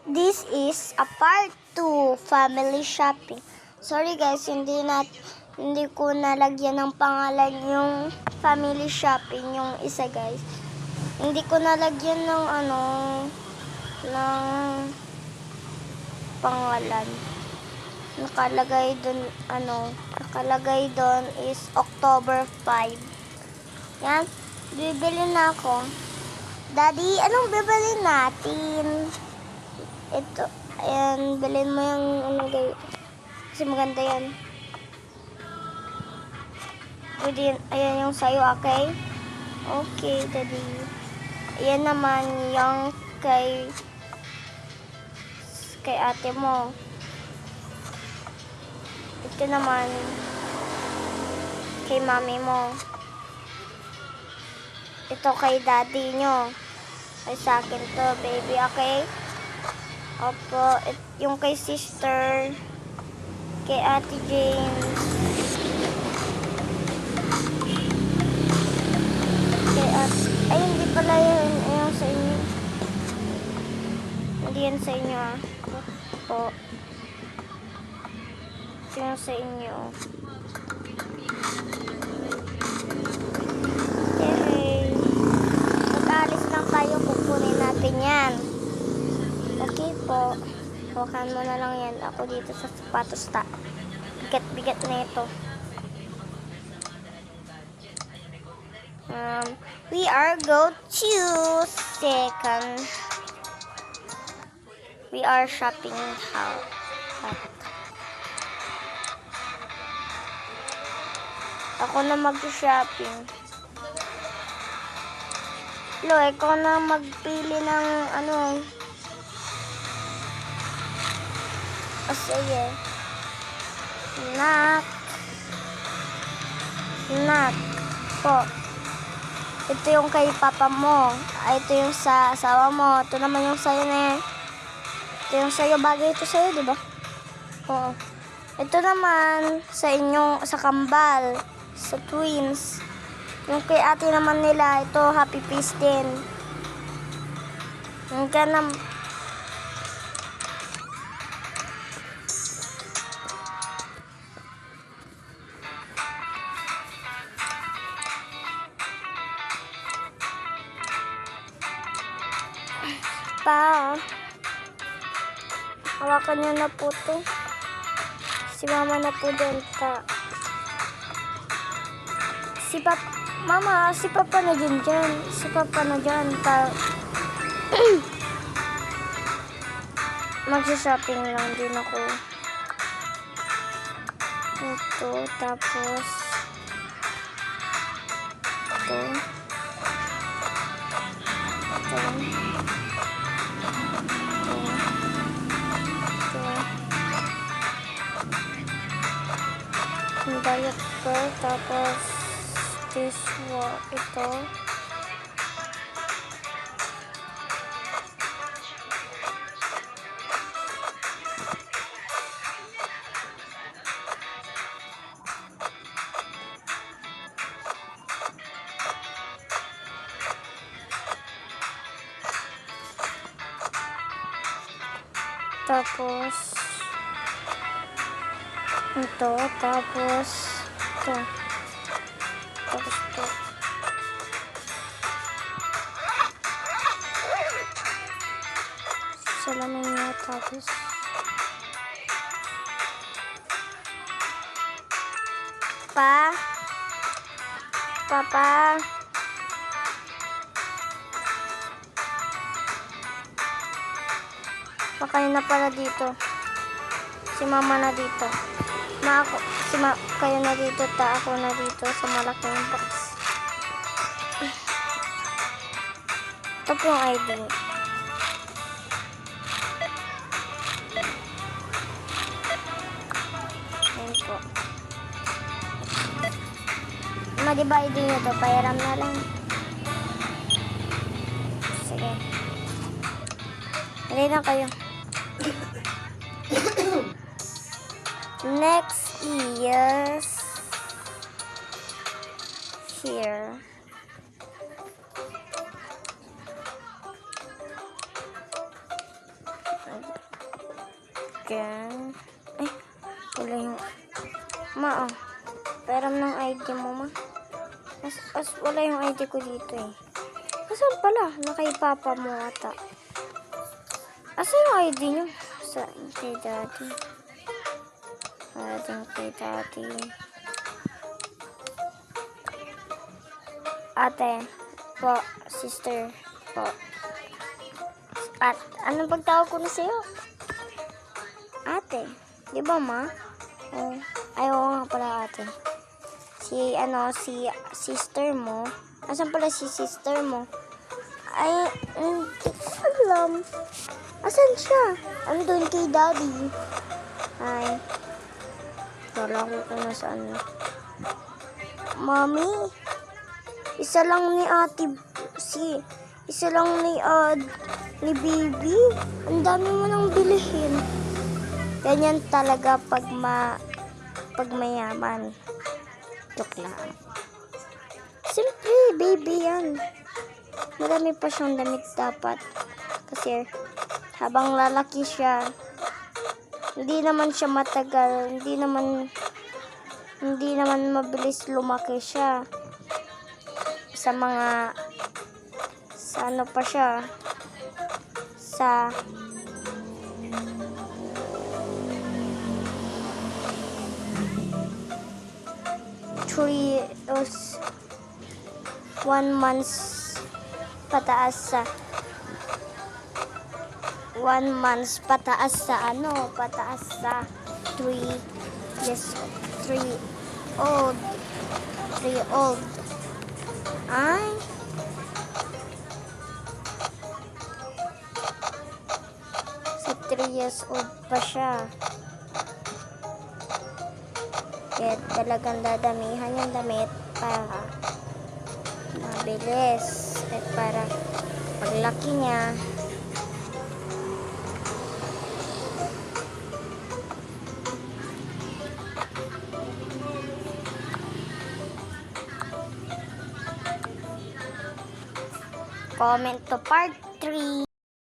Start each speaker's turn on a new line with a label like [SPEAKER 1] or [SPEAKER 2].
[SPEAKER 1] This is a part 2 family shopping. Sorry guys, hindi ko nalagyan ng pangalan yung family shopping yung isa guys. Hindi ko nalagyan ng ng pangalan. Nakalagay doon is October 5. Yan, bibili na ako. Daddy, anong bibili natin? Ito, ayan, bilhin mo yung guys. Kasi maganda yan. Pwede yan, ayan yung sayo, okay? Okay, daddy. Ayan naman yung kay ate mo. Ito naman kay mami mo. Ito kay daddy nyo. Ay sa akin to, baby, okay? Opo, yung kay sister, kay ate James, kay ate, ay hindi pala yun, ayun sa inyo. Hindi yan sa inyo po. Ito yung sa inyo. Okay. Mag-alis lang tayo, kukunin natin yan. Okay po. Hawakan mo na lang yan. Ako dito sa sapatos ta. Bigat-bigat na ito. We are go to second. We are shopping house. Ako na mag-shopping. Lo, ikaw na magpili ng sige. Nak po. Ito yung kay papa mo. Ito yung sa asawa mo. Ito naman yung sayo na yan. Ito yung sayo. Bagay ito sayo, diba? Oo. Ito naman sa inyong, sa kambal. Sa twins. Yung kay ate naman nila, ito happy feast din. Yung ka naman. Pa, hawakan niyo na po to. Si mama na po din ta. Si papa na dyan. Si papa na dyan ta. Magsa-shopping lang din ako. Ito, tapos ito. Diaper, tapos ito. Tapos ito, tapos ito. Tapos ito. Salamin niya, tapos Papa. Kayo na pala dito. Si mama na dito. Kayo na dito, ako na dito sa malaking box. Ito po yung ID. Ayan po. Diba ID nyo to? Pahiram na lang. Sige. Hindi na kayo. Next is here. Again. Ay, wala yung... Ma, oh. Peram ng ID mo, ma. Wala yung ID ko dito eh. Asan pala? Kay papa mo ata. Asan yung ID nyo? Sa kay daddy. Kay daddy. Ate. Po. Sister. Po. At, anong pagtawag ko na sa'yo? Ate. Di ba, ma? Oh. Ay, oo nga pala, ate. Si sister mo. Asan pala si sister mo? Ay, hindi ko alam. Asan siya? Andun kay daddy. Ay. Wala ko kung nasaan na. Mami. Isa lang ni ate. Isa lang ni baby. Ang dami mo nang bilihin. Ganyan talaga pag mayaman. Joke lang. Siyempre, baby yan. Marami pa siyang damit dapat. Kasi habang lalaki siya, hindi naman siya matagal. Hindi naman mabilis lumaki siya. Sa ano pa siya? Sa 1 month pataas sa 1 month pataas sa 3 years 3 old. Ay, sa 3 years old pa siya. Kaya talagang dadamihan yung damit para mabilis. At para paglaki niya, comment to part 3.